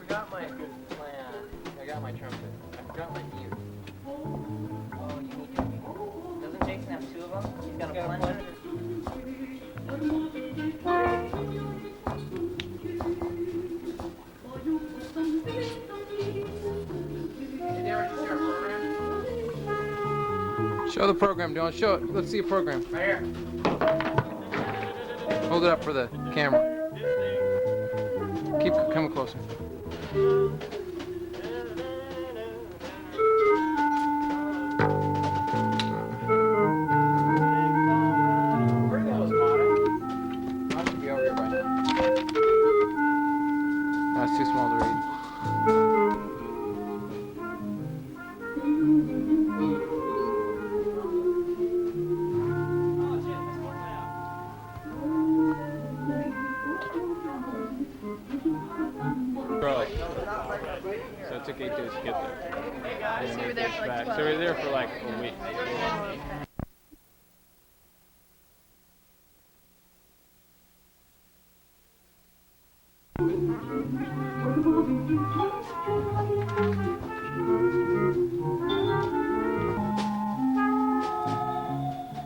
forgot I got my trumpet. I forgot my mute. Oh, you need your mute. Doesn't Jason have two of them? He's got a plunger. Show the program, Dylan. Show it. Let's see a program. Right here. Hold it up for the camera. Keep coming closer. I should be over here by now. That's too small to read. Charlie. So it took 8 days to get there. And So then you were there for like back. 12. So we were there for like a week.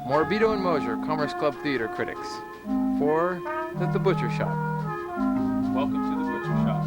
Morbido and Mosier, Commerce Club Theater critics. For The Butcher Shop. Welcome to the butcher shop.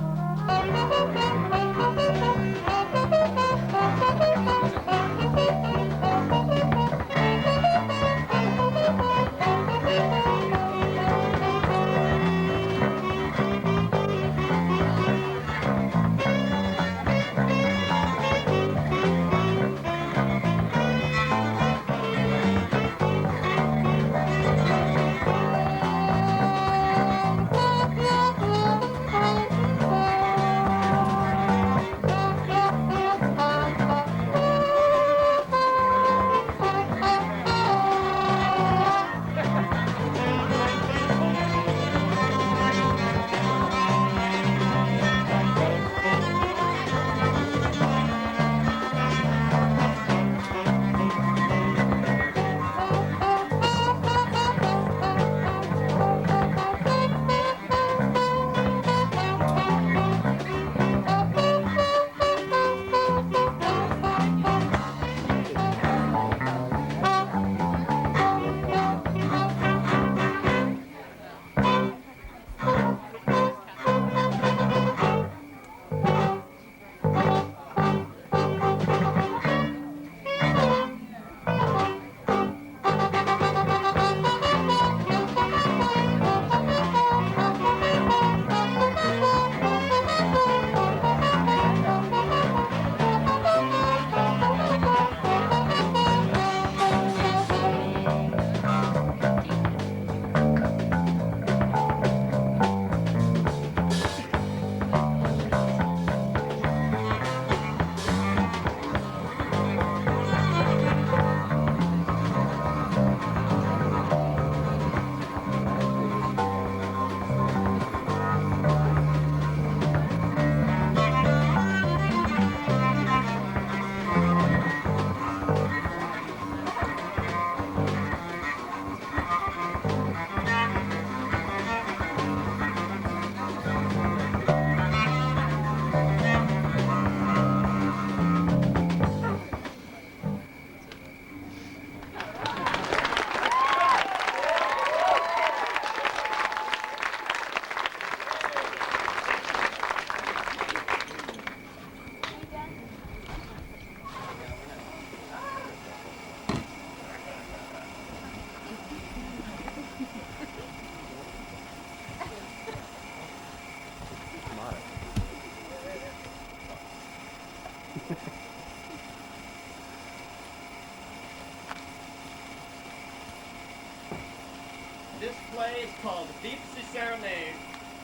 This play is called The Deep Sea Serenade,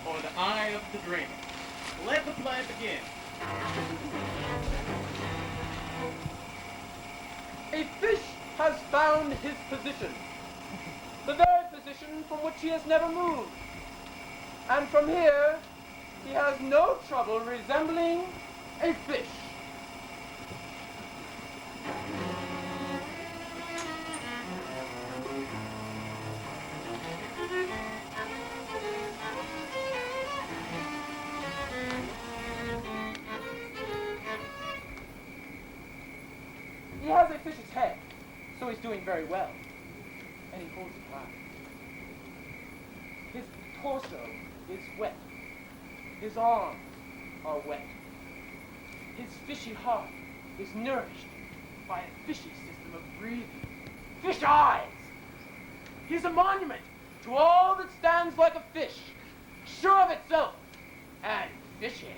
or The Eye of the Dreamer. Let the play begin. A fish has found his position, the very position from which he has never moved. And from here, he has no trouble resembling a fish. has a fish's head, so he's doing very well. And he holds it high. His torso is wet. His arms are wet. His fishy heart is nourished by a fishy system of breathing. Fish eyes! He's a monument to all that stands like a fish, sure of itself, and fishy.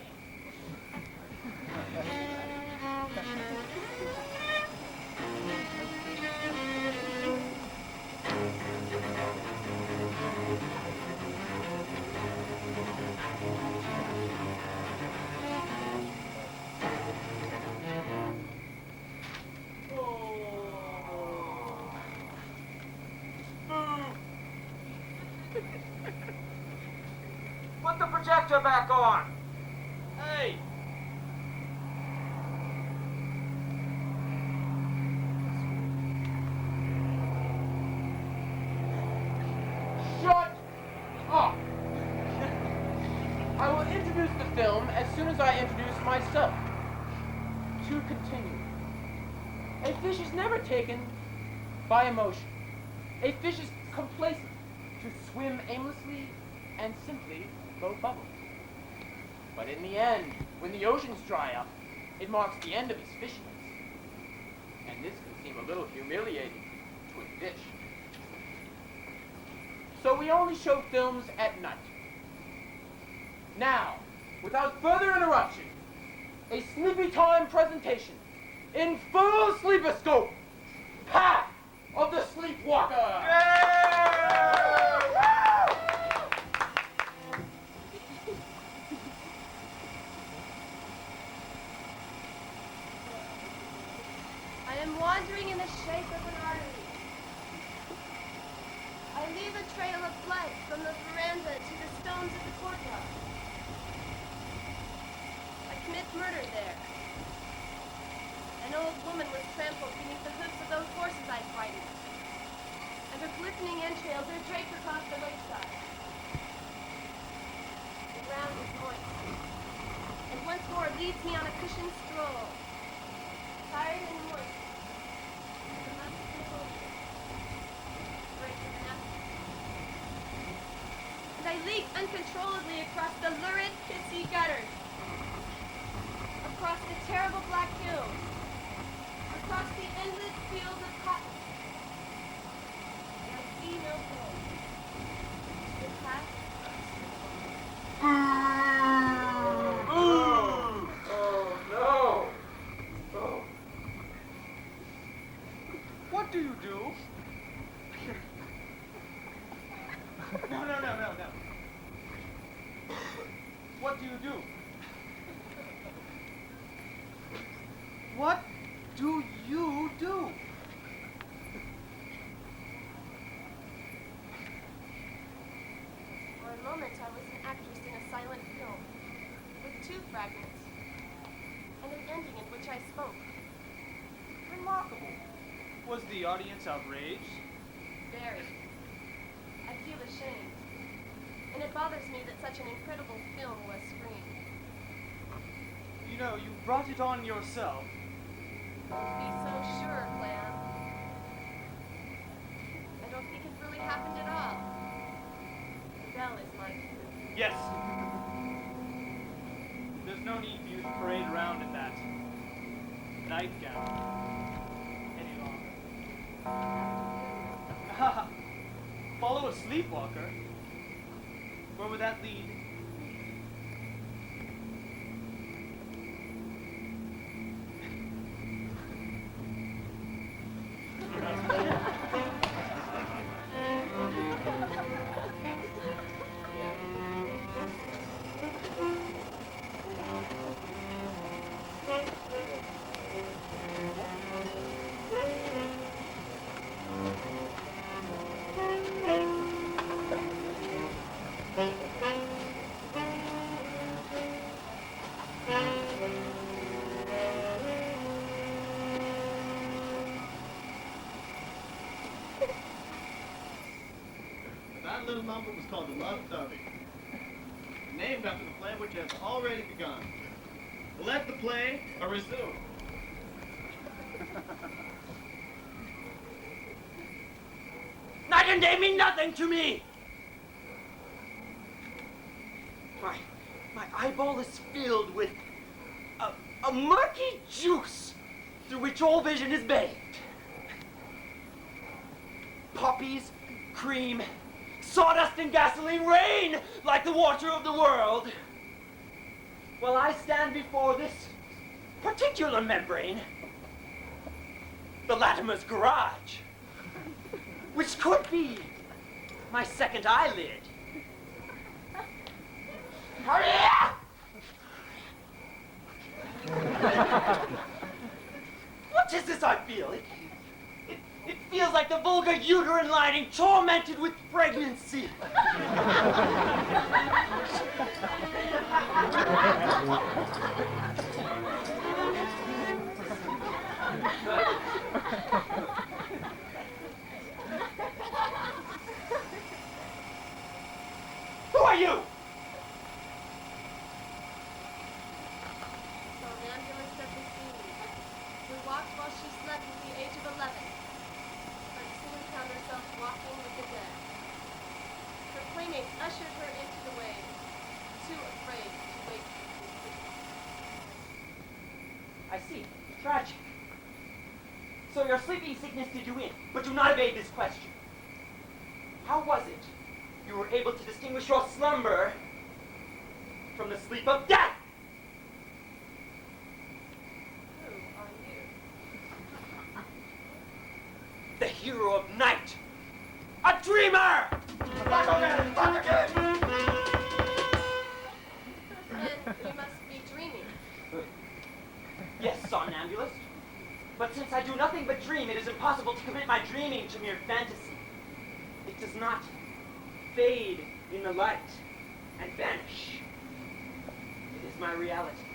Put the projector back on! Hey! Shut up! I will introduce the film as soon as I introduce myself. To continue. A fish is never taken by emotion. A fish is complacent to swim aimlessly and simply blow bubbles. But in the end, when the oceans dry up, it marks the end of his fishiness. And this can seem a little humiliating to a fish. So we only show films at night. Now, without further interruption, a Sleepy Time presentation in full sleeperscope. Path of the Sleepwalker! I am wandering in the shape of an artery. I leave a trail of blood from the veranda to the stones of the courtyard. I commit murder there. An old woman was trampled beneath the hoofs of those horses I frightened, and her glistening entrails are draped across the lakeside. The ground is moist, and once more leads me on a cushioned stroll, tired and moist. The Mexican culture, break of an apple. And I leap uncontrollably across the lurid, pissy gutters, across the terrible black hills, across the endless fields of cotton. And I see no goal. The path. Oh, no! Oh. What do you do? No. What do you do? What do you do? For a moment, I was an actress in a silent film, with 2 fragments, and an ending in which I spoke. Remarkable. Was the audience outraged? Very. I feel ashamed, and it bothers me that such an incredible film was screened. You know, you brought it on yourself. Don't be so sure, Clam. I don't think it really happened at all. Belle is my cue. Yes. There's no need for you to parade around in that nightgown any longer. Follow a sleepwalker? Where would that lead? That little number was called The Love Derby, named after the play which has already begun. Let the play resume. Night and day mean nothing to me. My eyeball is filled with a murky juice through which all vision is bathed. Poppies, cream, sawdust and gasoline rain like the water of the world. While I stand before this particular membrane, the Latimer's garage, which could be my second eyelid. What is this I feel? It feels like the vulgar uterine lining tormented with pregnancy. Who are you? Somnambulist of the sea, who walked while she slept at the age of 11, but soon found herself walking with the dead. Her playmates ushered her into the waves, too afraid to wake from sleep. I see. Tragic. So your sleeping sickness did you in, but do not evade this question. How was it you were able to distinguish your slumber from the sleep of death? Who are you? The hero of night. A dreamer! Then you must be dreaming. Yes, somnambulist. But since I do nothing but dream, it is impossible to commit my dreaming to mere fantasy. It does not fade in the light and vanish. It is my reality.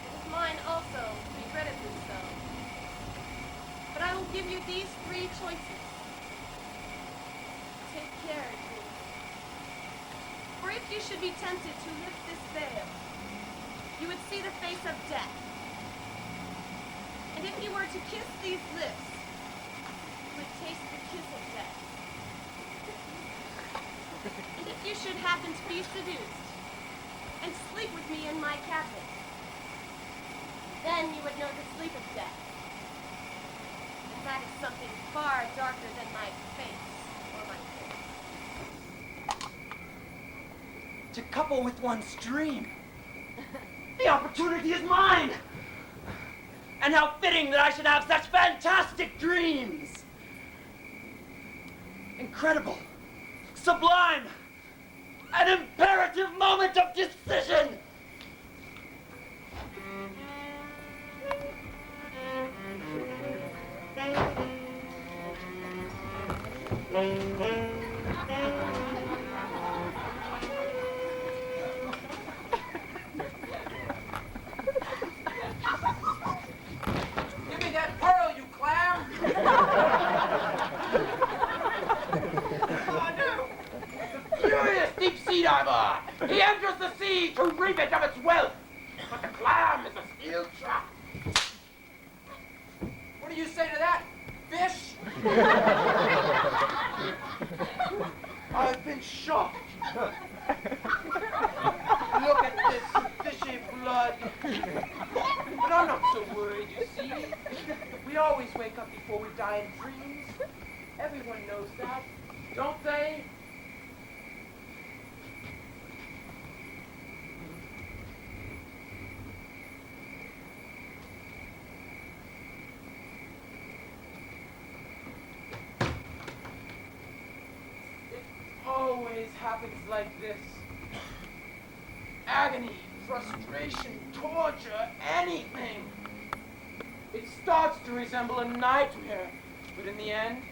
It is mine also, regrettably so. But I will give you these 3 choices. Take care, dreamer. For if you should be tempted to lift this veil, you would see the face of death. And if you were to kiss these lips, you would taste the kiss of death. And if you should happen to be seduced and sleep with me in my cabinet, then you would know the sleep of death. And that is something far darker than my face or my face. To couple with one's dream. The opportunity is mine! And how fitting that I should have such fantastic dreams! Incredible, sublime, an imperative moment of decision! Give me that pearl, you clam! Furious deep sea diver! He enters the sea to reap it of its wealth! But the clam is a steel trap! What do you say to that, fish? I've been shocked. Look at this fishy blood. But I'm not so worried, you see. We always wake up before we die in dreams. Everyone knows that, don't they? It always happens like this. Agony, frustration, torture, anything. It starts to resemble a nightmare, but in the end,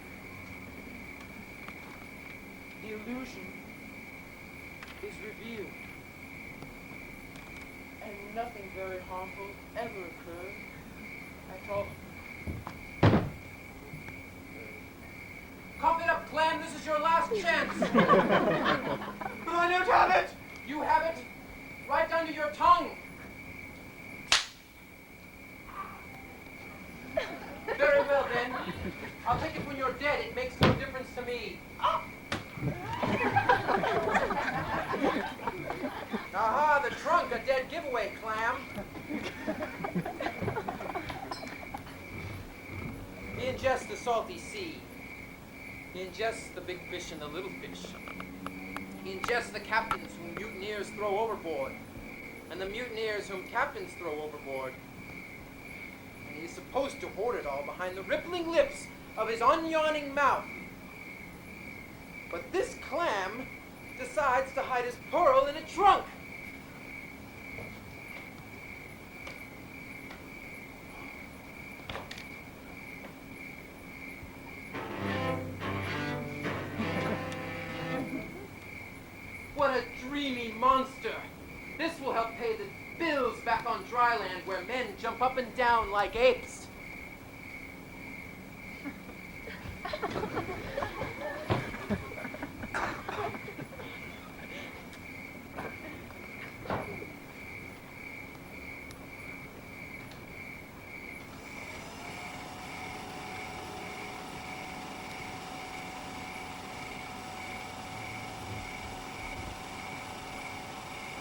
the illusion is revealed. And nothing very harmful ever occurs at all. Cough it up, Clam. This is your last chance. But I don't have it. You have it right under your tongue. away, Clam. He ingests the salty sea. He ingests the big fish and the little fish. He ingests the captains whom mutineers throw overboard, and the mutineers whom captains throw overboard. And he is supposed to hoard it all behind the rippling lips of his unyawning mouth. But this Clam decides to hide his pearl in a trunk. What a dreamy monster! This will help pay the bills back on dry land where men jump up and down like apes.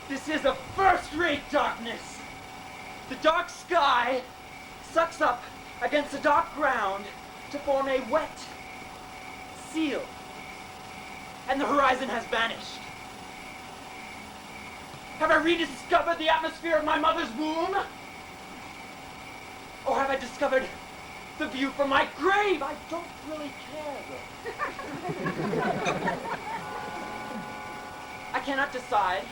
This is a first-rate darkness. The dark sky sucks up against the dark ground to form a wet seal. And the horizon has vanished. Have I rediscovered the atmosphere of my mother's womb? Or have I discovered the view from my grave? I don't really care, though. I cannot decide.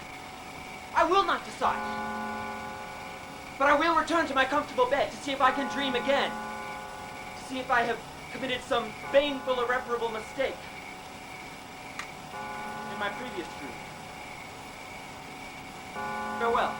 I will not decide. But I will return to my comfortable bed to see if I can dream again. To see if I have committed some baneful, irreparable mistake in my previous dream. Farewell.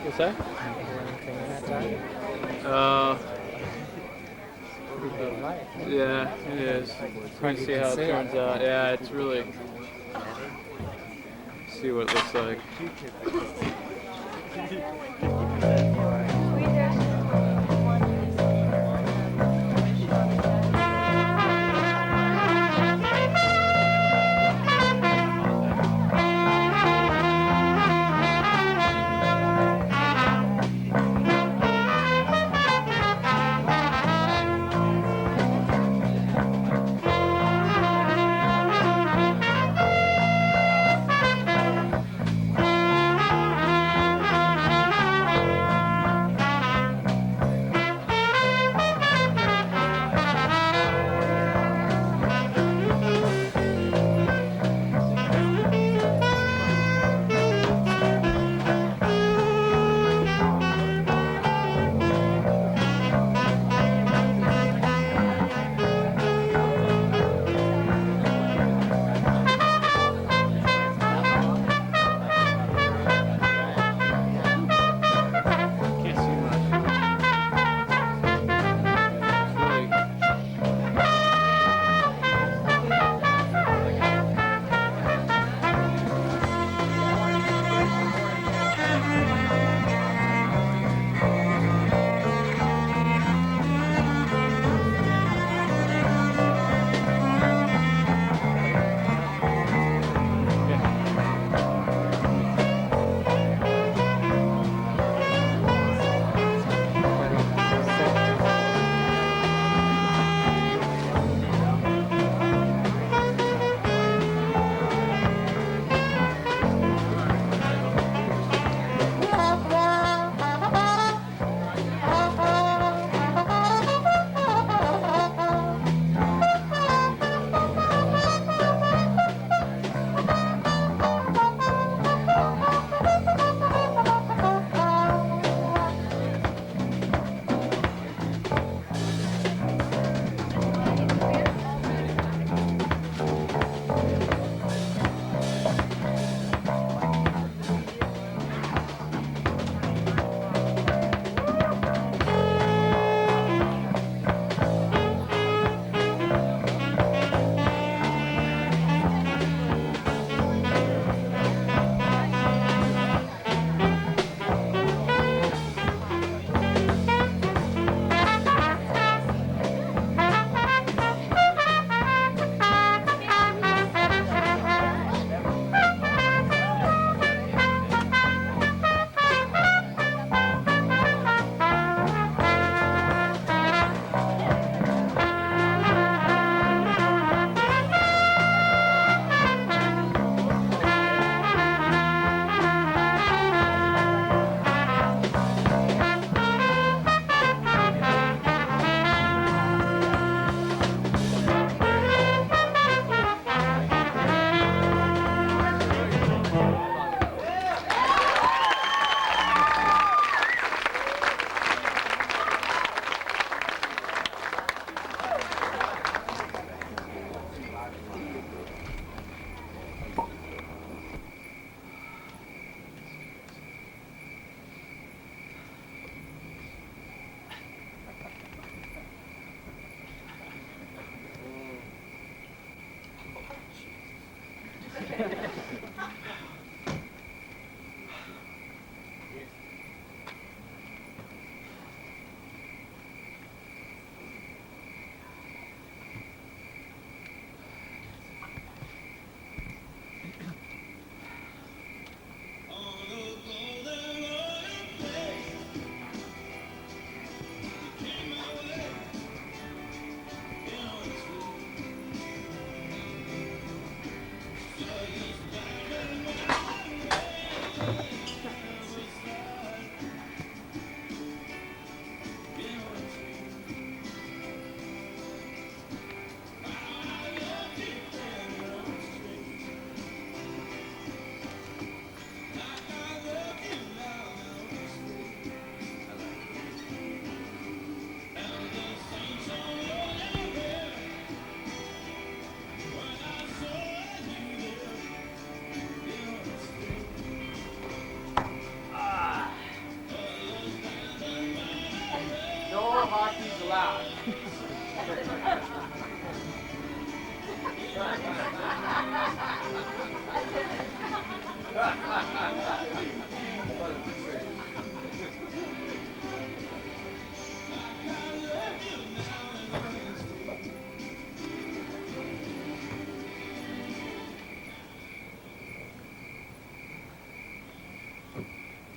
What's that? Uh, yeah, it is. Trying to see how it turns out. Yeah, it's really. See what it looks like.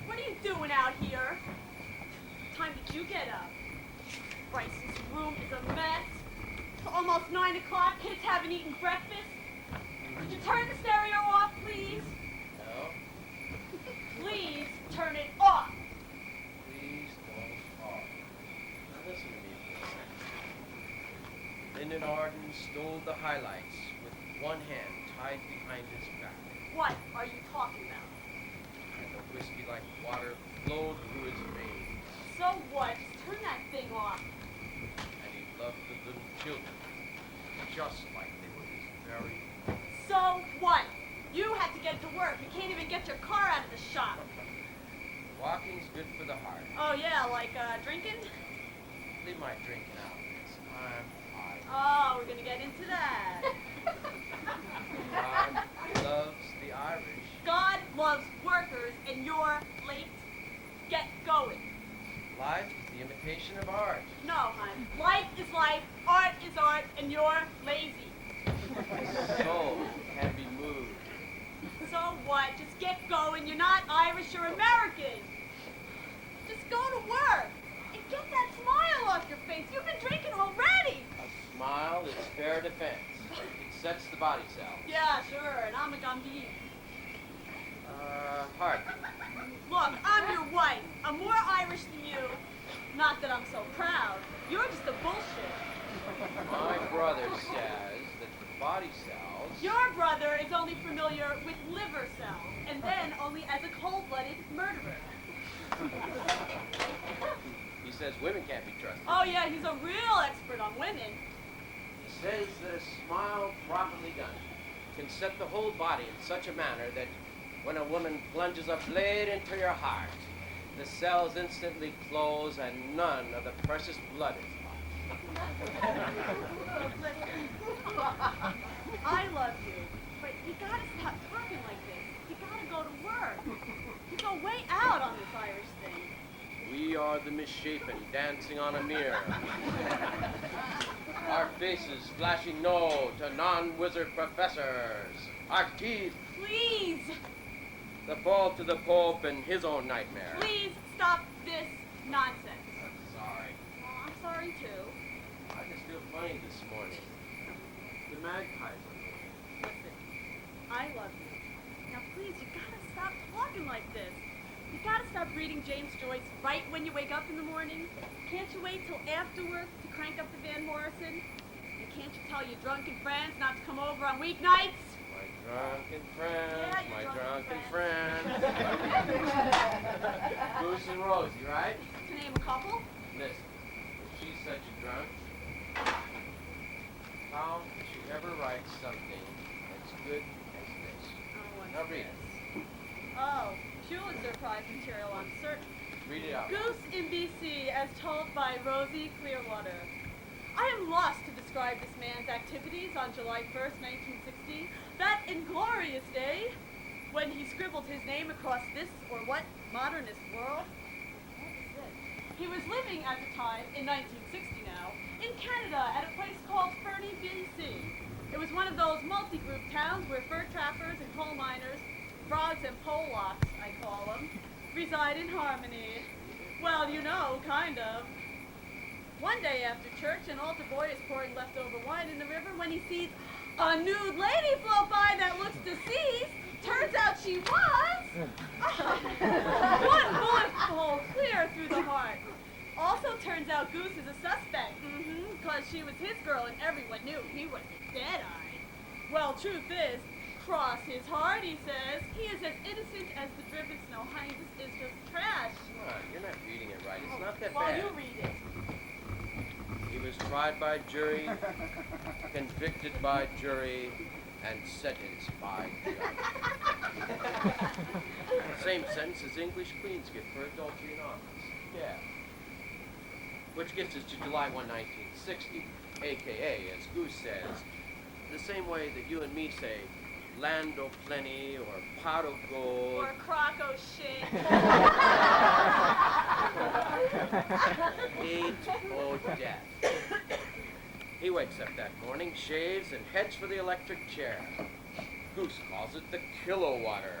What are you doing out here? What time did you get up? Bryce's room is a mess. It's almost 9 o'clock. Kids haven't eaten breakfast. Could you turn the stereo off, please? No, Please turn it off. please don't talk. Now listen to me for a second. Lyndon Arden stole the highlights with one hand tied behind his back. What are you talking about? And the whiskey like water flowed through his veins. So what? Just turn that thing off. And he loved the little children, just like they were his very own. So what? You had to get to work. You can't even get your car out of the shop. Walking's good for the heart. Oh yeah, like drinking? Leave my drinking out of this. I'm high. Oh, we're gonna get into that. God loves the Irish. God loves workers and you're late. Get going. Life is the imitation of art. No, hon. Life is life, art is art, and you're lazy. The soul can be moved. So what? Just get going. You're not Irish, you're American. Just go to work and get that smile off your face. You've been drinking already. A smile is fair defense. It sets the body cell. Yeah, sure, and I'm a Gandhi. Heart. Look, I'm your wife. I'm more Irish than you. Not that I'm so proud. You're just a bullshit. My brother says that the body cells. Your brother is only familiar with liver cells, and then only as a cold-blooded murderer. He says women can't be trusted. Oh yeah, he's a real expert on women. He says that a smile properly done can set the whole body in such a manner that when a woman plunges a blade into your heart, the cells instantly close and none of the precious blood is lost. Listen, I love you, but you gotta stop talking like this. You gotta go to work. You go way out on this Irish thing. We are the misshapen dancing on a mirror. Our faces flashing no to non-wizard professors. Our teeth Please, the fall to the Pope and his own nightmare. please stop this nonsense. I'm sorry. Well, I'm sorry too. I just feel funny this morning. The magpies are moving. Listen, I love you. Now please, you gotta stop talking like this. You gotta stop reading James Joyce right when you wake up in the morning. Can't you wait till after work to crank up the Van Morrison? And can't you tell your drunken friends not to come over on weeknights? My drunken friends, Yeah, your my drunken drunken friends. Goose and Rosie, right? To name a couple? Listen, if she's such a drunk, how could she ever write something as good as this? Now read it. Oh, Pulitzer Prize material, I'm certain. Read it out. Goose in BC, as told by Rosie Clearwater. I am lost to describe this man's activities on July 1st, 1960, that inglorious day when he scribbled his name across this or what modernist world. What is this? He was living at the time, in 1960 now, in Canada at a place called Fernie, BC. It was one of those multi-group towns where fur trappers and coal miners, frogs and Polacks, I call them, reside in harmony. Well, you know, kind of. One day after church, an altar boy is pouring leftover wine in the river when he sees a nude lady float by that looks deceased. Turns out she was. One bullet hole clear through the heart. Also turns out Goose is a suspect, because she was his girl and everyone knew he was dead-eyed. Well, truth is, cross his heart, he says. He is as innocent as the driven snow. Honey, this is just trash. Come on, you're not reading it right. It's not that Well, bad. you read it. He was tried by jury, convicted by jury, and sentenced by judge. Same sentence as English Queens get for adultery in office. Yeah. Which gets us to July 1, 1960, a.k.a., as Goose says, the same way that you and me say land o' plenty or pot o' gold. Or crock o' shit. Hate o' death. He wakes up that morning, shaves, and heads for the electric chair. Goose calls it the kilowatter.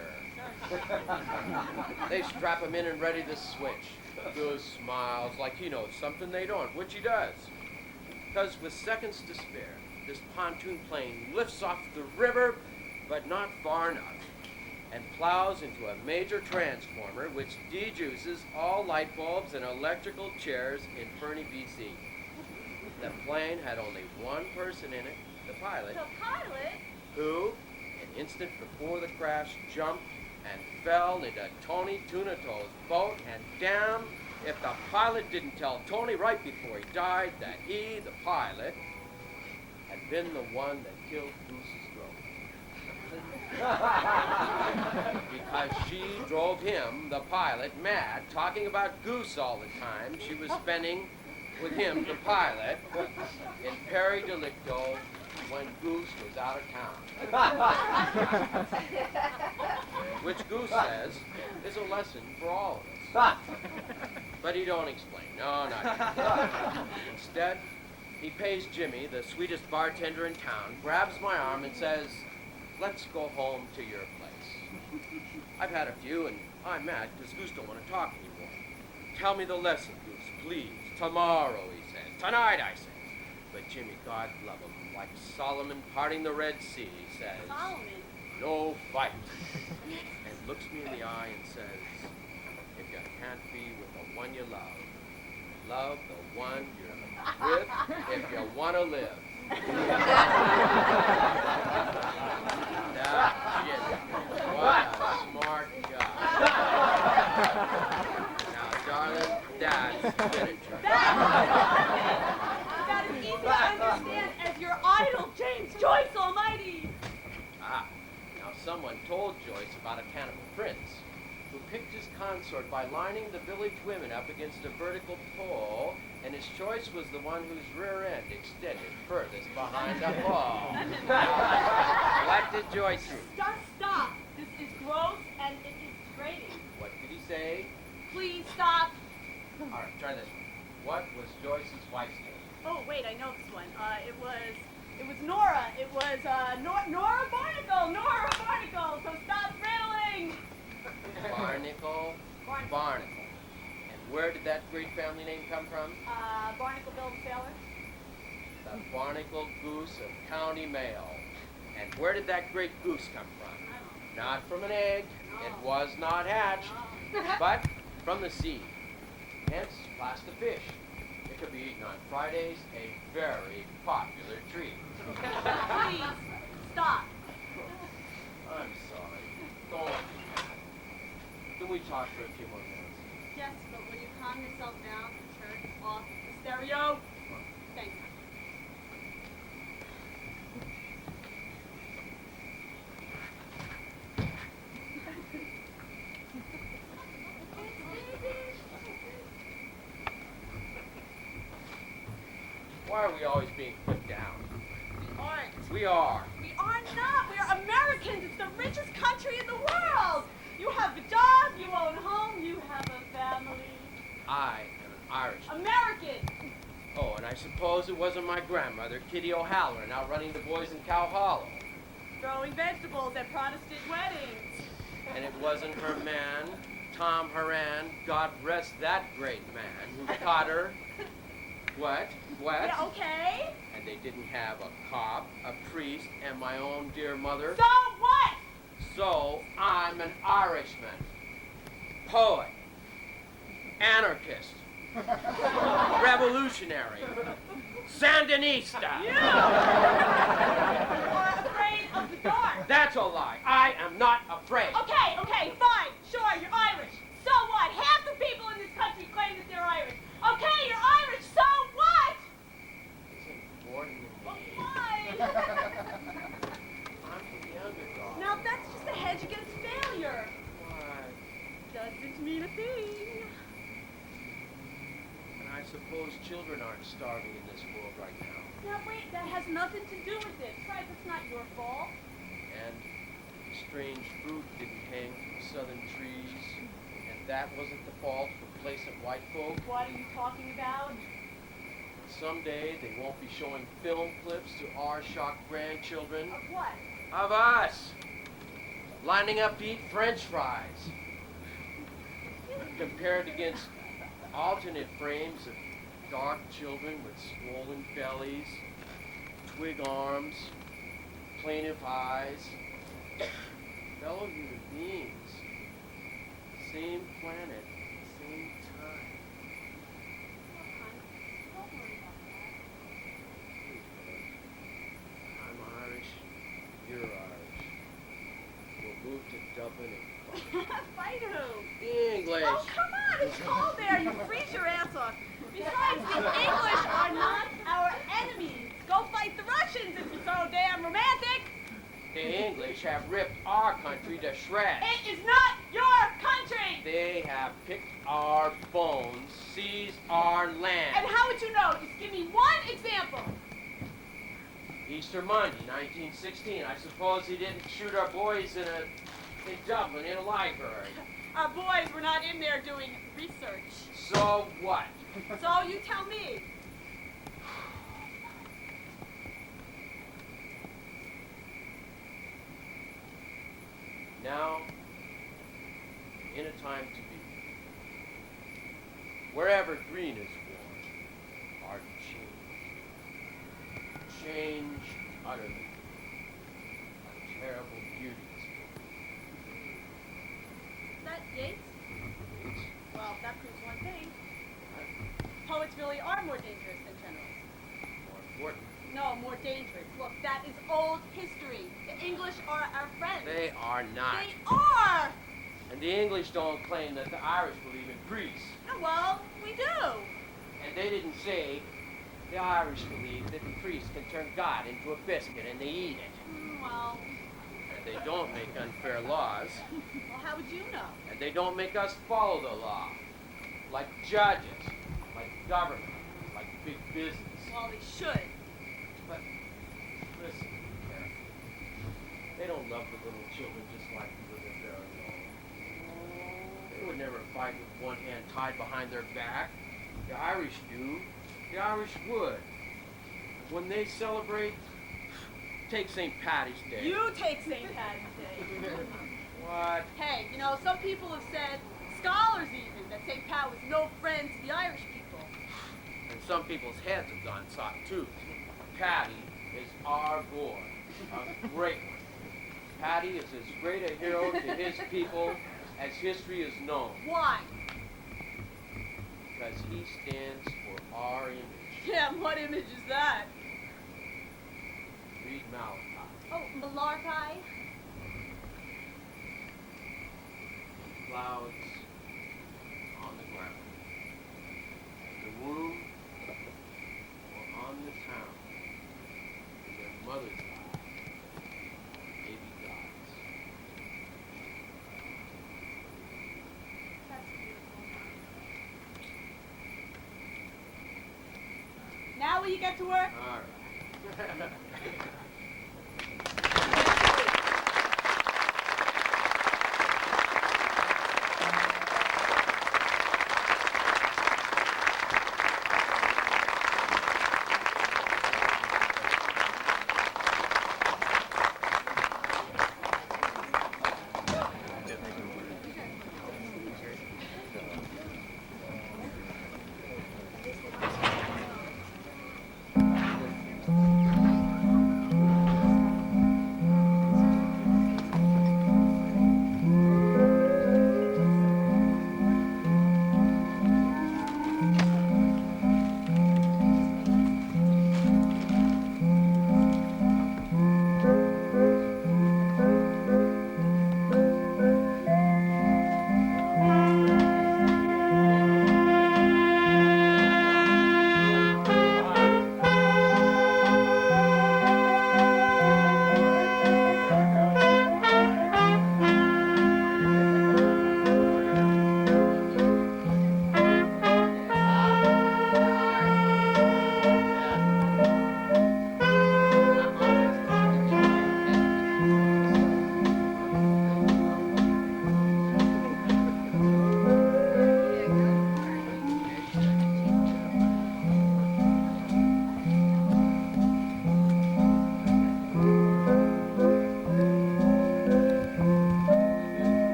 They strap him in and ready to switch. Goose smiles like he knows something they don't, which he does. Because with seconds to spare, this pontoon plane lifts off the river, but not far enough, and plows into a major transformer which dejuices all light bulbs and electrical chairs in Fernie, BC. The plane had only one person in it, the pilot, The pilot? who, an instant before the crash, jumped and fell into Tony Tunato's boat, and damn if the pilot didn't tell Tony right before he died that he, the pilot, had been the one that killed Goose's throat. Because she drove him, the pilot, mad, talking about Goose all the time she was spending with him, the pilot, in Perry Delicto when Goose was out of town. Which Goose says is a lesson for all of us. But he don't explain. No, not yet. Instead, he pays Jimmy, the sweetest bartender in town, grabs my arm and says, "Let's go home to your place. I've had a few and I'm mad because Goose don't want to talk anymore. Tell me the lesson, Goose, please. Tomorrow," he says. "Tonight," I say. But Jimmy, God love him, like Solomon parting the Red Sea, says, Solomon. "No fight." And looks me in the eye and says, "If you can't be with the one you love, love the one you're with if you want to live." Now, Jimmy, what a smart guy. Now, darling, that's literature. That is easy to understand as your idol, James Joyce Almighty. Ah, now someone told Joyce about a cannibal prince who picked his consort by lining the village women up against a vertical pole, and his choice was the one whose rear end extended furthest behind the pole. Now, what did Joyce do? Stop. This is gross and it is degrading. What did he say? Please stop. All right, try this one. What was Joyce's wife's name? Oh, wait, I know this one. It was Nora. It was, Nora Barnacle. Nora Barnacle. So stop riddling. Barnacle? Barnacle. And where did that great family name come from? Barnacle Bill the Sailor. The Barnacle Goose of County Mayo. And where did that great goose come from? Not from an egg. It was not hatched. But from the sea. Hence, pasta fish. It could be eaten on Fridays, a very popular treat. Please, stop. I'm sorry. Don't be mad. Can we talk for a few more minutes? Yes, but will you calm yourself down and turn off the stereo? Thank you. Why are we always being put down? We aren't. We are. We are not. We are Americans. It's the richest country in the world. You have a job. You own a home. You have a family. I am an Irishman. American. Oh, and I suppose it wasn't my grandmother, Kitty O'Halloran, out running the boys in Cow Hollow. Throwing vegetables at Protestant weddings. And it wasn't her man, Tom Horan, God rest that great man, who caught her. What? Yeah, okay. And they didn't have a cop, a priest, and my own dear mother. So what? So I'm an Irishman. Poet. Anarchist. Revolutionary. Sandinista. You are afraid of the dark. That's a lie. I am not afraid. Okay, fine. Sure, you're Irish. So what? Half the people in this country claim that they're Irish. Okay, you're Irish. So what? It's important to Well, me. fine. I'm from the underdog. Now that's just a hedge against failure. Why? Doesn't mean a thing. And I suppose children aren't starving in this world right now. Now wait, that has nothing to do with it. Besides, it's not strange fruit didn't hang from southern trees, and that wasn't the fault of complacent white folk. What are you talking about? Someday they won't be showing film clips to our shocked grandchildren Of what? of us lining up to eat French fries, compared against alternate frames of dark children with swollen bellies, twig arms, plaintive eyes, fellow human beings, same planet, same time. Don't worry about I'm Irish, you're Irish. We'll move to Dublin and that. Fight who? the English. Oh, come on, it's cold there. You freeze your ass off. Besides, the English are not our enemies. Go fight the Russians if you're so damn romantic. The English have ripped our country to shreds. It is not your country. They have picked our bones, seized our land. And how would you know? Just give me one example. Easter Monday, 1916. I suppose he didn't shoot our boys in Dublin in a library. Our boys were not in there doing research. So what? So you tell me. Now, in a time to be, wherever green is worn, art change. Change utterly. A terrible beauty is born. Is that Yates? It's Well, that proves one thing. Poets really are more dangerous than generals. more important. No, more dangerous. Look, that is old history. The English are our friends. They are not. They are! And the English don't claim that the Irish believe in Greece. Oh, well, we do. And they didn't say the Irish believe that the priest can turn God into a biscuit and they eat it. Well, And they don't make unfair laws. well, how would you know? And they don't make us follow the law. Like judges, like government, like big business. Well, they should. But listen, Karen, they don't love the little children just like we would if they're alone. They would never fight with one hand tied behind their back. The Irish do. The Irish would. When they celebrate, take St. Patty's Day. You take St. Patty's Day. What? Hey, you know, some people have said, scholars even, that St. Pat was no friend to the Irish people. And some people's heads have gone soft too. Paddy is our boy, a great one. Paddy is as great a hero to his people as history is known, Why? because he stands for our image. Yeah, what image is that? Read Malachi. Oh, Malarkey? Clouds on the ground. In the womb or on the town. In their mother's eye. Baby gods. That's beautiful. Now will you get to work? All right.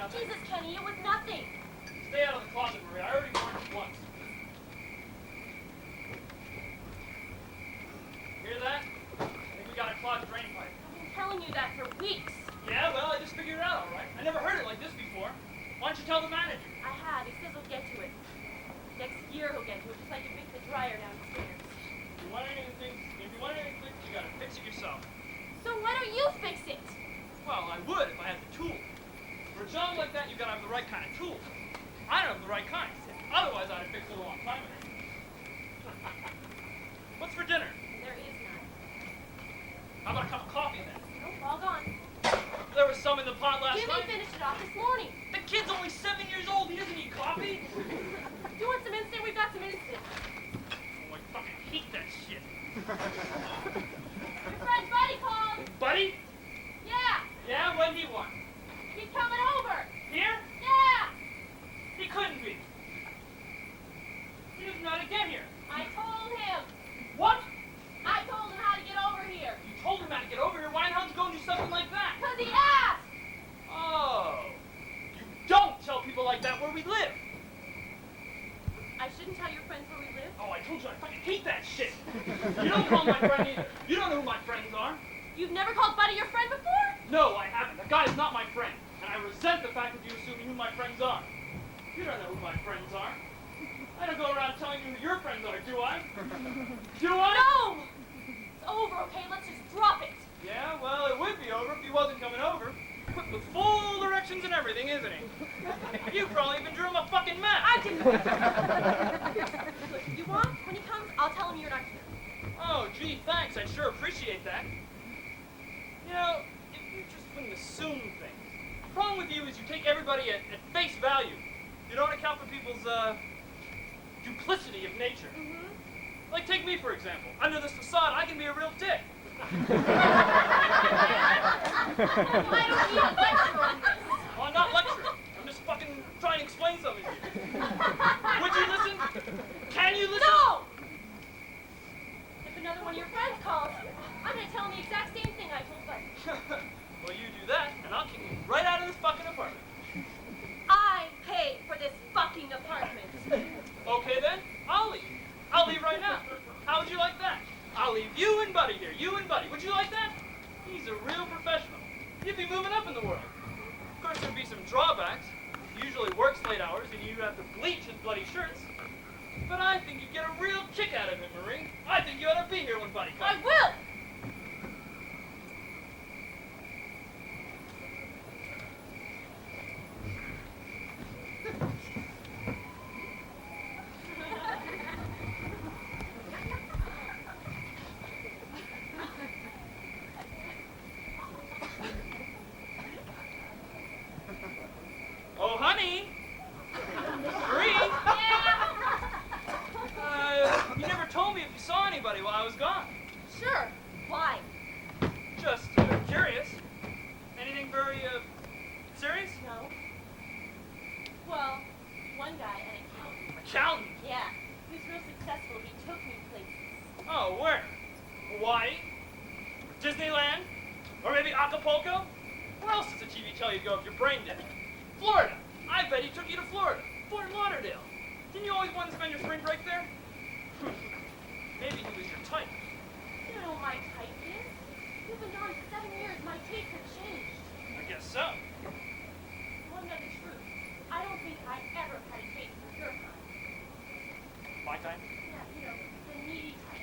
nothing. Jesus, Kenny, it was nothing. Stay out of the closet, Marie. I already warned you once. Hear that? I think we got a clogged drain pipe. I've been telling you that for weeks. Yeah, well, I just figured it out, all right? I never heard it like this before. Why don't you tell the manager? I have. He says he'll get to it. Next year he'll get to it, just like he fixed the dryer downstairs. If you want anything fixed, you gotta fix it yourself. So why don't you fix it? Well, I would if I had the tools. For a job like that, you gotta have the right kind of tools. I don't have the right kind. Otherwise, I'd have fixed it a long time ago. What's for dinner? There is none. How about a cup of coffee then? Nope, all gone. There was some in the pot last Jimmy night. finished it off this morning. The kid's only 7 years old. He doesn't need coffee. Do you want some instant? We've got some instant. Oh, I fucking hate that shit. Your friend Buddy called. Buddy? Yeah, Yeah, what did he want? he's coming over. Here? Yeah, He couldn't be. He doesn't know how to get here. I told him. What? I told him how to get over here. You told him how to get over here. Why the hell did you go and do something like that? Because he asked. Oh. You don't tell people like that where we live. I shouldn't tell your friends where we live. Oh, I told you I fucking hate that shit. You don't call my friend either. You don't know who my friends are. You've never called Buddy your friend before? No, I haven't. That guy is not my friend. And I resent the fact that you assuming who my friends are. You don't know who my friends are. I don't go around telling you who your friends are, do I? Do I? No! It's over, okay? Let's just drop it. Yeah, well, it would be over if he wasn't coming over. Equipped with full directions and everything, isn't he? You probably even drew him a fucking map. I didn't. Look, if you want, when he comes, I'll tell him you're not here. Oh, gee, thanks. I'd sure appreciate that. You know, if you just wouldn't assume things. The problem with you is you take everybody at face value. You don't account for people's, duplicity of nature. Mm-hmm. Like, take me, for example. Under this facade, I can be a real dick. I don't need a lecture on this. Well, I'm not lecturing. I'm just fucking trying to explain something to you. Would you listen? Can you listen? No! If another one of your friends calls, I'm going to tell him the exact same thing I told Buddy. Well, you do that, and I'll kick you right out of this fucking apartment. I pay for this fucking apartment. Okay, then. I'll leave. I'll leave right now. How would you like that? I'll leave you and Buddy here. You and Buddy. Would you like that? He's a real professional. You'd be moving up in the world. Of course, there'd be some drawbacks. He usually works late hours, and you have to bleach his bloody shirts. But I think you'd get a real kick out of it, Marie. I think you ought to be here when Buddy I comes. will! Oh, honey! Marie! You never told me if you saw anybody while I was gone. Sure. Why? Just curious. Anything very, serious? No. Well, one guy, an accountant. Accountant? Yeah. He was real successful. He took me places. Oh, where? Hawaii? Disneyland? Or maybe Acapulco? Where else does the TV tell you to go if you're brain dead? Florida! I bet he took you to Florida. Fort Lauderdale. Didn't you always want to spend your spring break there? Maybe he was your type. You know what my type is? You've been gone 7 years. My tastes have changed. I guess so. You want to know the truth? I don't think I ever had a taste for your kind. My time? Yeah, you know, the needy type.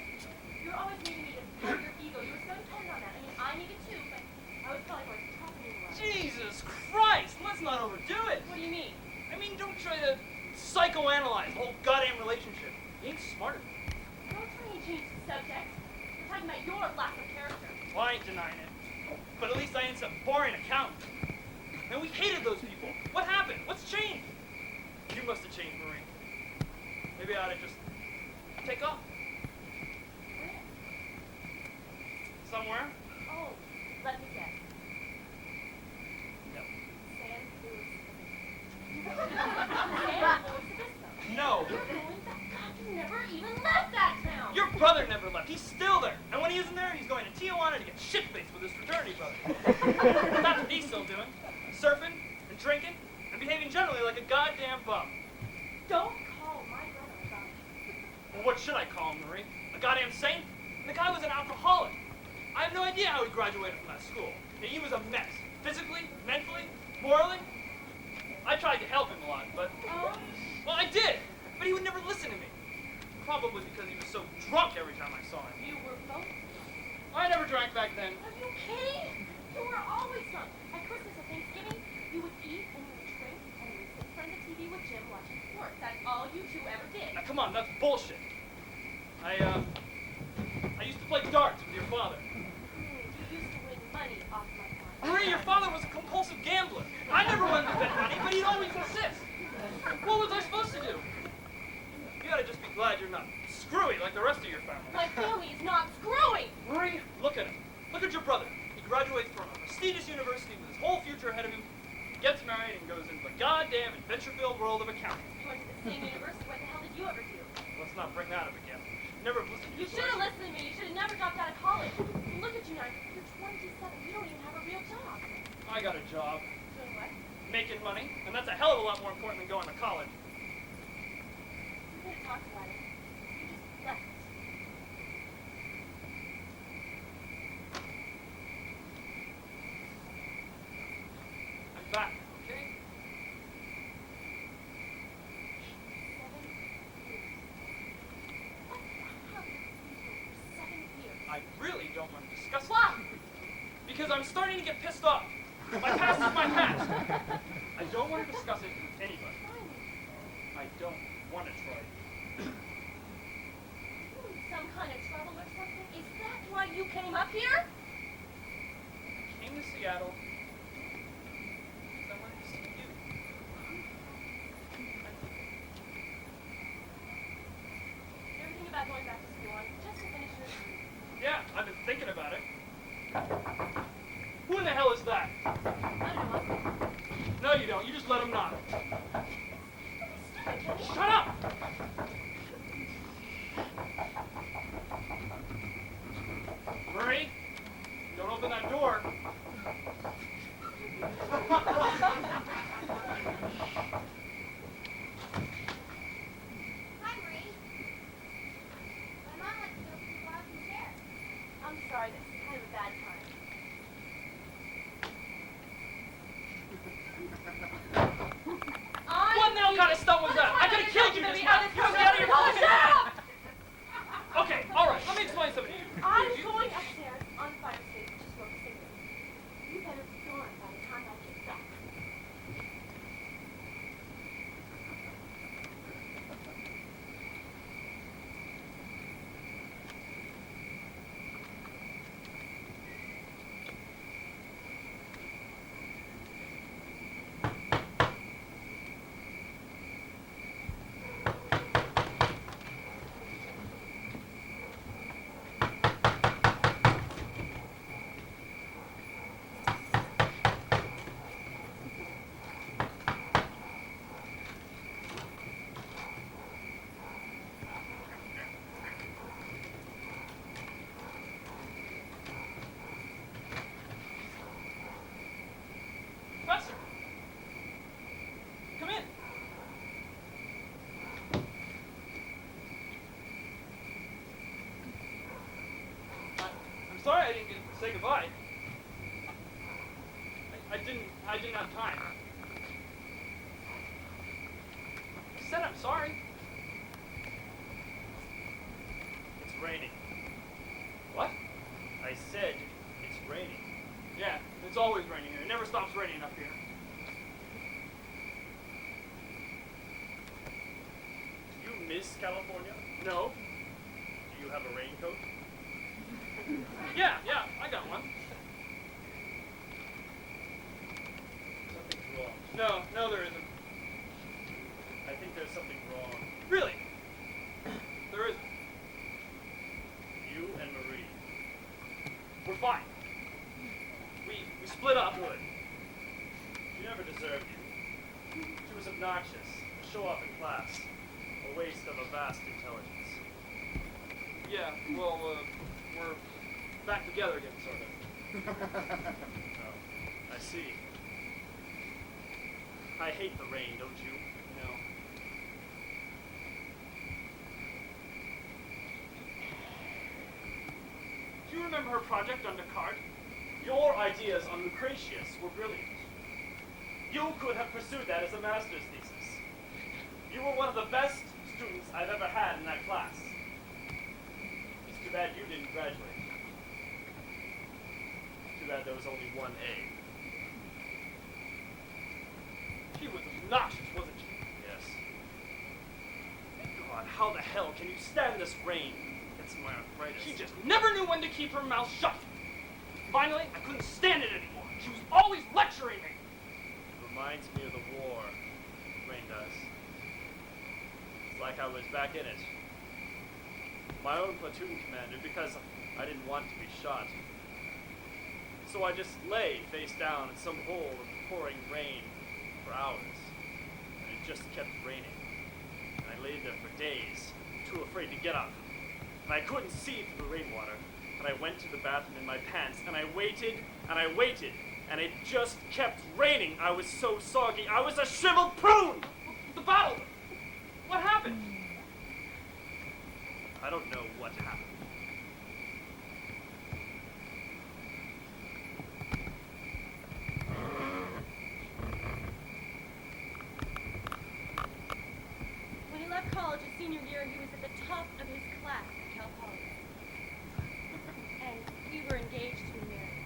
You're always needing me to hurt your ego. You were so dependent on that. I mean, I need it too, but I was probably more tough than you were. Jesus Christ! Let's not overdo it. What do you mean? I mean, don't try to psychoanalyze the whole goddamn relationship. You ain't smart enough. Don't try and change the subject. We're talking about your lack of character. Well, I ain't denying it. But at least I ain't some boring accountant. And we hated those people. What happened? What's changed? You must have changed, Marie. Maybe I ought to just take off. Somewhere? Oh, let me guess. No. San Luis Obispo. San Luis Obispo. No. You're going back. God, you never even left that town. Your brother never left. He's still there. And when he isn't there, he's going to Tijuana to get shit-faced with his fraternity brother. That's what he's still doing. Surfing and drinking college. I have no idea how he graduated from that school. He was a mess. Physically, mentally, morally. I tried to help him a lot, but... Well, I did! But he would never listen to me. Probably because he was so drunk every time I saw him. You were both. I never drank back then. Are you kidding? You were always drunk. At Christmas and Thanksgiving, you would eat and you would drink and you would sit in front of the TV with Jim watching sports. That's all you two ever did. Now, come on, that's bullshit. I used to play darts with your father. You used to win money off my money. Marie, your father was a compulsive gambler. I never wanted to bet money, but he'd always insist. What was I supposed to do? You gotta just be glad you're not screwy like the rest of your family. My family is not screwy! Marie, look at him. Look at your brother. He graduates from a prestigious university with his whole future ahead of him, gets married, and goes into the goddamn adventure-filled world of accounting. You went to the same university. What the hell did you ever do? Let's not bring that up again. Never have listened to You should have listened to me. You should have never dropped out of college. And look at you now. You're 27. You don't even have a real job. I got a job, Doing what? making money, and that's a hell of a lot more important than going to college. We could have talked about it. You just left. I'm back, okay? 7 years. I really don't want to discuss Why? it. Because I'm starting to get pissed off. My past is my past. I don't want to discuss it with anybody. I don't want to try. Some kind of trouble or something? Is that why you came up here? I came to Seattle because I wanted to see you. You're thinking about going back to school just to finish your degree. Yeah, I've been thinking about it. Who in the hell is that? I don't know. No, you don't. You just let him nod. Stupid, Kenny. Shut up! Marie, don't open that door. Hi, Marie. My mom wants to go for the rocking chair. I'm sorry, this is kind of a bad time. What the hell kind of stuff was that? I could have killed you just now. You don't get out of your Oh, shut up! Okay, all right. Let me explain something to you. I'm going upstairs on the fire escape to smoke a cigarette. You better be gone by the time I get back. Professor, come in. I'm sorry I didn't get to say goodbye. I didn't have time. I said I'm sorry. It's raining. What? I said it's raining. Yeah, it's always raining here. It never stops raining up here. Do you miss California? No. Do you have a raincoat? Yeah, I got one. Something's wrong. No, there isn't. I think there's something wrong. Really? There isn't. You and Marie. We're fine. We split up. Good. She never deserved you. She was obnoxious, a show-off in class, a waste of a vast intelligence. Yeah, well, we're back together again, sort of. Oh, I see. I hate the rain, don't you? No. Do you remember her project on Descartes? Your ideas on Lucretius were brilliant. You could have pursued that as a master's thesis. You were one of the best students I've ever had in that class. It's too bad you didn't graduate. Too bad there was only one A. She was obnoxious, wasn't she? Yes. God, how the hell can you stand this rain? It's my arthritis. She just never knew when to keep her mouth shut. Finally, I couldn't stand it anymore. She was always lecturing me. It reminds me of the war. Rain does. It's like I was back in it. My own platoon commander, because I didn't want to be shot. So I just lay face down in some hole in the pouring rain for hours. And it just kept raining. And I lay there for days, too afraid to get up. And I couldn't see through the rainwater. And I went to the bathroom in my pants, and I waited, and I waited, and it just kept raining. I was so soggy. I was a shriveled prune! The battle! What happened? I don't know what happened. When he left college his senior year, he was at the top of his class at Cal Poly. And we were engaged to be married.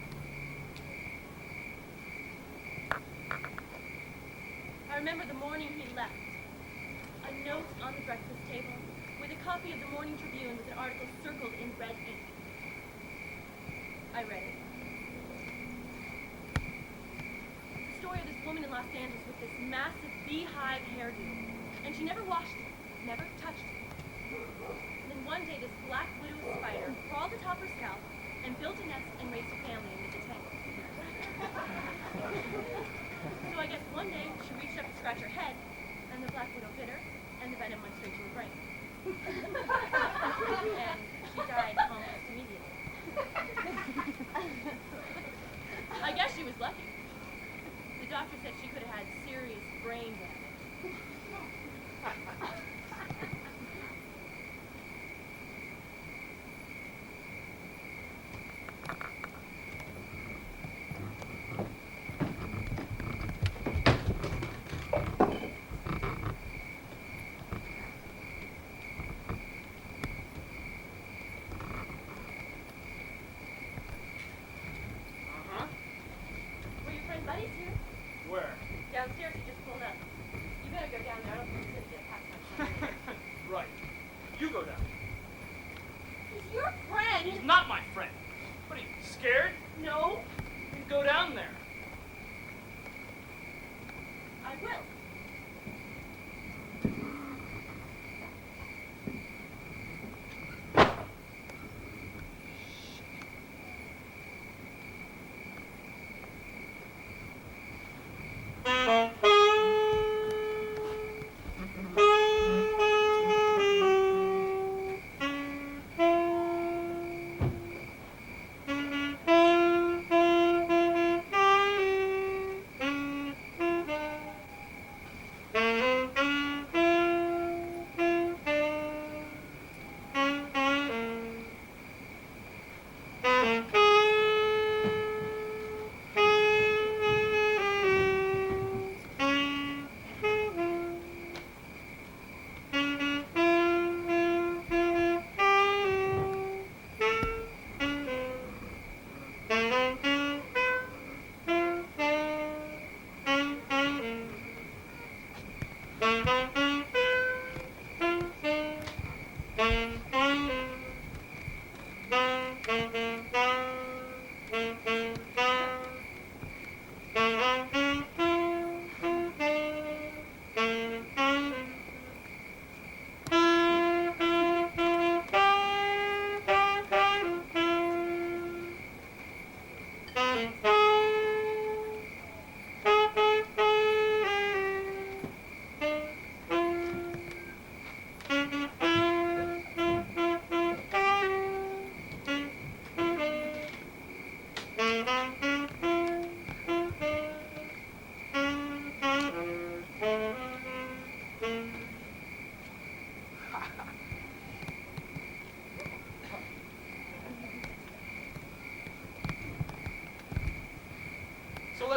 I remember the morning he left. A note on the breakfast table with a copy of the Morning Tribune with an article circled in red ink. I read it. The story of this woman in Los Angeles with this massive beehive hairdo. And she never washed it, never touched it. And then one day this black widow spider crawled atop her scalp and built a nest and raised a family in the detangle. So I guess one day she reached up to scratch her head, and the black widow bit her, and the venom went straight to her brain. And she died almost immediately. I guess she was lucky. The doctor said she could have had serious brain damage. Uh-huh. Were your friend Buddy's here? Where? Downstairs, he just pulled up. You better go down there. I don't think he's gonna get past my time. Right. You go down. He's your friend! He's not my friend. What are you, scared? No, You go down there. I will.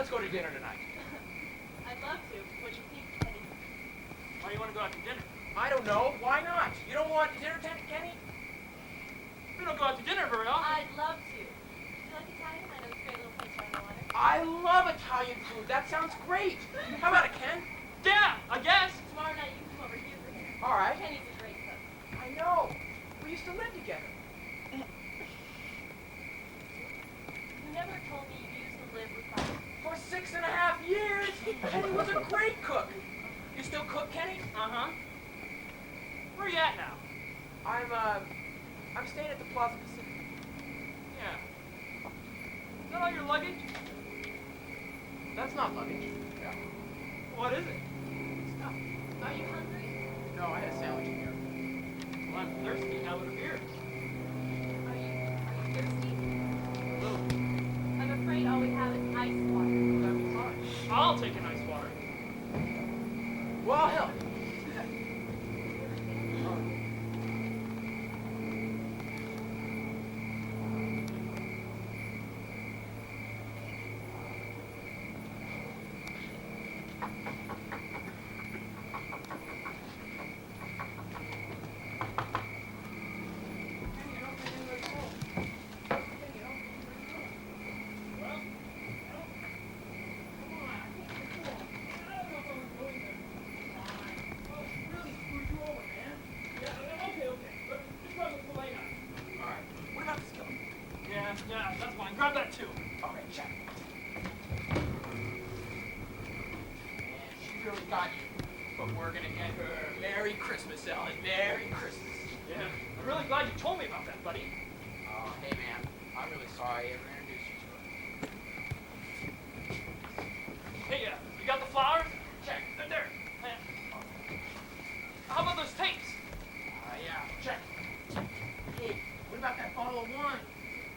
let's go to dinner tonight. I'd love to. What you think, Kenny? Why do you want to go out to dinner? I don't know. Why not? You don't want dinner, Kenny? We don't go out to dinner very often. I'd love to. Do you like Italian? I know it's a great little place around the water. I love Italian food. That sounds great. How about it, Ken? Yeah, I guess. Tomorrow night you come over here for dinner. All right. Kenny's a great cook. I know. We used to live together. You never told me you used to live with my... For 6.5 years. Kenny was a great cook. You still cook, Kenny? Uh-huh. Where are you at now? I'm staying at the Plaza Pacific. Yeah. Is that all your luggage? That's not luggage. What is it? Stuff. Are you hungry? No, I had a sandwich in here. Well, I'm thirsty. How it appears. Are you thirsty? A little. I'm afraid all we have is ice water. That'd be fine. I'll take an ice water. Well, I'll help. What about the skillet? Yeah, that's fine. Grab that too. Okay, check. Man, she really got you. But we're gonna get her. Merry Christmas, Ellen. Merry Christmas. Yeah. I'm really glad you told me about that, buddy. Oh, hey, man. I'm really sorry I ever introduced you to her. Hey, you got the flowers? Check. They're there. How about those tapes? Yeah, check. Hey, what about that bottle of wine?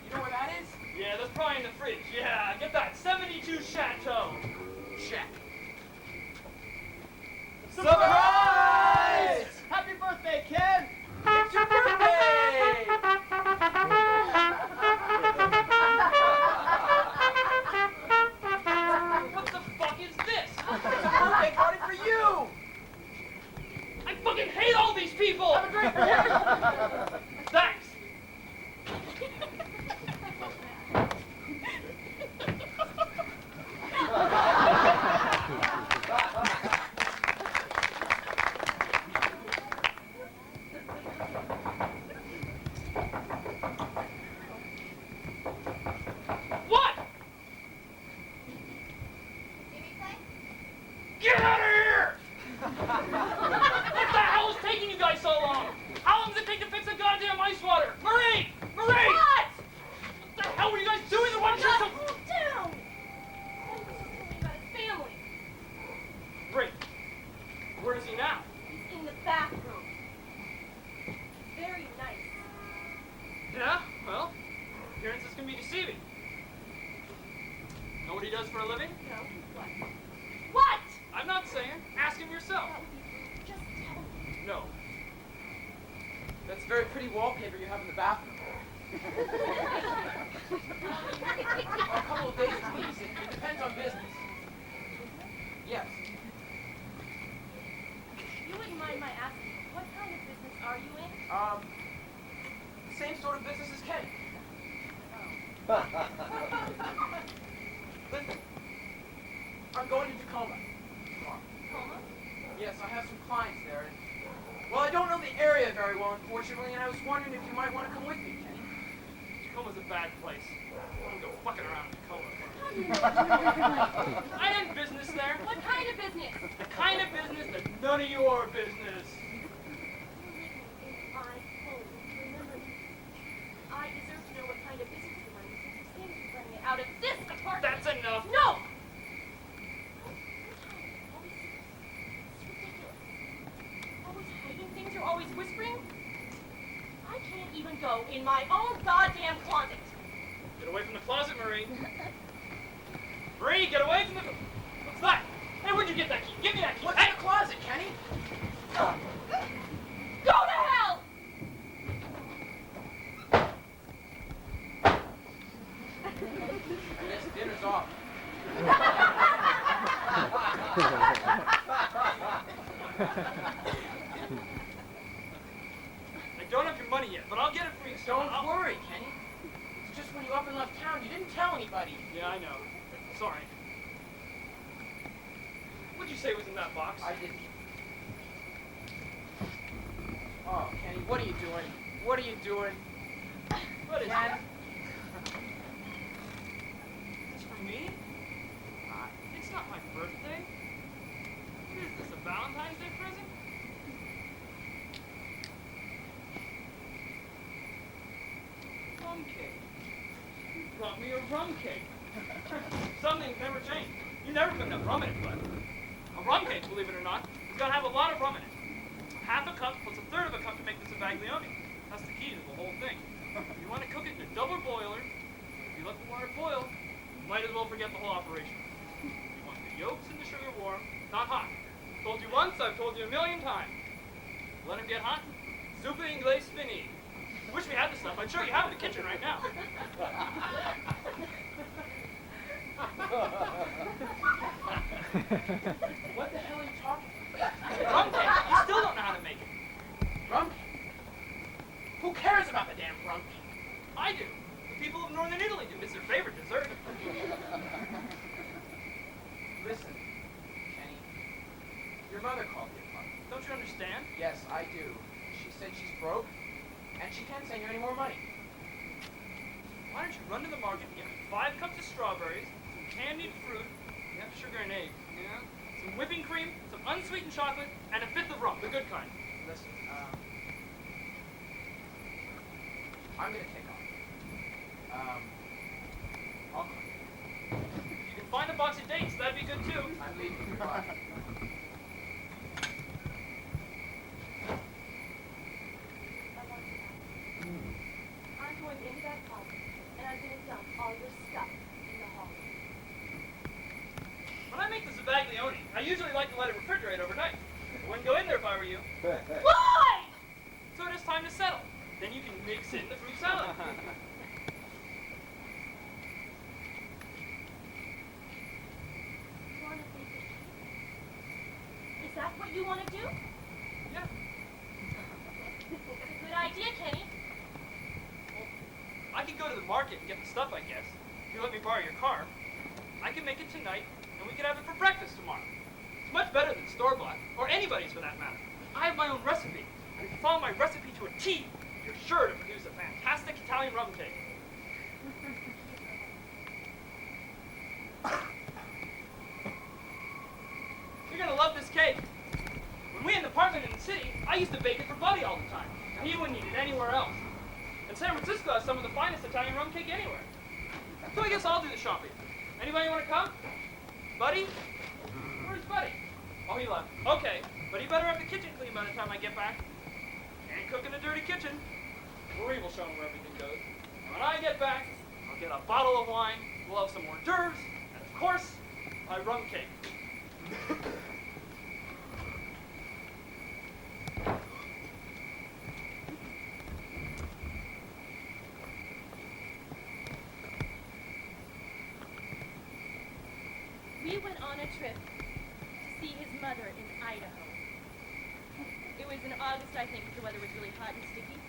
You know where that is? Yeah, that's probably in the fridge. Yeah, get that. 72 Chateau. Check. Surprise! Happy birthday, Ken! It's your birthday! What the fuck is this? It's a birthday party for you! I fucking hate all these people! Have a great birthday! Thanks! What? Get out of here! What the hell is taking you guys so long? How long does it take to fix a goddamn ice water? Marie! Marie! What? What the hell were you guys doing? Why did you Just so... calm down! Kenny was just telling me about his family. Great. Where is he now? He's in the bathroom. Very nice. Yeah? Well, appearances can be deceiving. Know what he does for a living? No? What? What? I'm not saying. Ask him yourself. That would be rude. Just tell me. No. That's very pretty wallpaper you have in the bathroom. A couple of days, please. It depends on business. Yes. You wouldn't mind my asking, what kind of business are you in? Same sort of business as Kenny. Listen, I'm going to Tacoma tomorrow. Tacoma? Yes, I have some clients there. And, well, I don't know the area very well, unfortunately, and I was wondering if you might want to come with me, Kenny. Tacoma's a bad place. I don't go fucking around in Tacoma. How do you know? I had business there. What kind of business? The kind of business that's none of your business. You're living in my home. Remember me. I deserve to know what kind of business you're running since you seem to be running it out of this apartment. That's enough. No! Always hiding things, you're always whispering. I can't even go in my own goddamn closet. Get away from the closet, Marie. Marie, get away from the... What's that? Hey, where'd you get that key? Give me that key. What's Hey! in the closet, Kenny? Go to hell! I guess dinner's off. I don't have your money yet, but I'll get it for you. Don't I'll- worry, Kenny. It's just when you up and left town, you didn't tell anybody. Yeah, I know. Sorry. What'd you say was in that box? I didn't. Oh, Kenny, what are you doing? What are you doing? What is Dad? it? It's for me? It's not my birthday. What is this, a Valentine's Day present? Rum cake. You brought me a rum cake. Some things never change. You never put enough rum in it, but a rum cake, believe it or not, is gonna have a lot of rum in it. Half a cup plus a third of a cup to make this a Baglioni. That's the key to the whole thing. You want to cook it in a double boiler. If you let the water boil, you might as well forget the whole operation. You want the yolks and the sugar warm, not hot. Told you once, I've told you a million times. Let them get hot. Soup Inglés fini. Wish we had this stuff. I'd show you how in the kitchen right now. What the hell are you talking Rum cake. You still don't know how to make it. about? Rum cake? Who cares about the damn rum cake? I do. The people of northern Italy do. It's their favorite dessert. Listen, Kenny. Your mother called me a punk. Don't you understand? Yes, I do. She said she's broke, and she can't send you any more money. Why don't you run to the market and get me 5 cups of strawberries, some candied fruit, enough sugar and eggs, yeah? Some whipping cream, some unsweetened chocolate, and a fifth of rum, the good kind. Listen, I'm gonna take off. I'll call you. If you can find a box of dates, that'd be good too. I'm leaving. Goodbye. I'm going into that closet, and I'm going to dump all your stuff in the hall. When I make the Zbaglione, I usually like to let it refrigerate overnight. I wouldn't go in there if I were you. Why? So it is time to settle. Then you can mix in the fruit salad. You want to bake a cake? Is that what you want to do? Yeah. That's a good idea, Kenny. I could go to the market and get the stuff, I guess. If you let me borrow your car. I can make it tonight, and we could have it for breakfast tomorrow. It's much better than store-bought, or anybody's for that matter. I have my own recipe, and if you follow my recipe to a T, you're sure to produce a fantastic Italian rum cake. You're gonna love this cake. When we had an apartment in the city, I used to bake it for Buddy all the time. He wouldn't eat it anywhere else. And San Francisco has some of the finest Italian rum cake anywhere. So I guess I'll do the shopping. Anybody want to come? Buddy? Where's Buddy? Oh, he left. Okay, but he better have the kitchen clean by the time I get back. Can't cook in a dirty kitchen. Marie will show him where everything goes. And when I get back, I'll get a bottle of wine, we'll have some hors d'oeuvres, and of course, my rum cake. We went on a trip to see his mother in Idaho. It was in August, I think, the weather was really hot and sticky.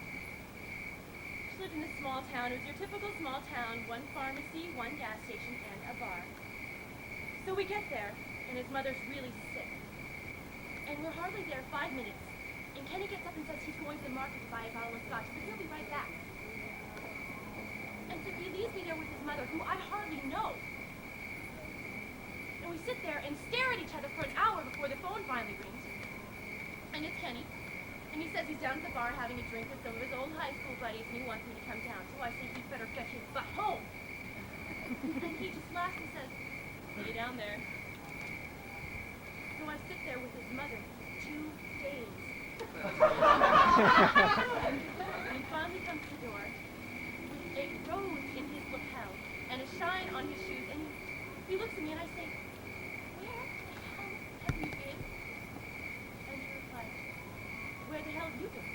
She lived in a small town. It was your typical small town, one pharmacy, one gas station, and a bar. So we get there, and his mother's really sick. And we're hardly there 5 minutes. And Kenny gets up and says he's going to the market to buy a bottle of scotch, but he'll be right back. And so he leaves me there with his mother, who I hardly know. And we sit there and stare at each other for an hour before the phone finally rings. And it's Kenny. And he says he's down at the bar having a drink with some of his old high school buddies, and he wants me to come down. So I say he'd better fetch his butt home. And he just laughs and says, "Stay down there." So I sit there with his mother 2 days. And he finally comes to the door with a rose in his lapel and a shine on his shoes, and he looks at me and I say, "Where the hell have you been?" And he replies, "Where the hell have you been?"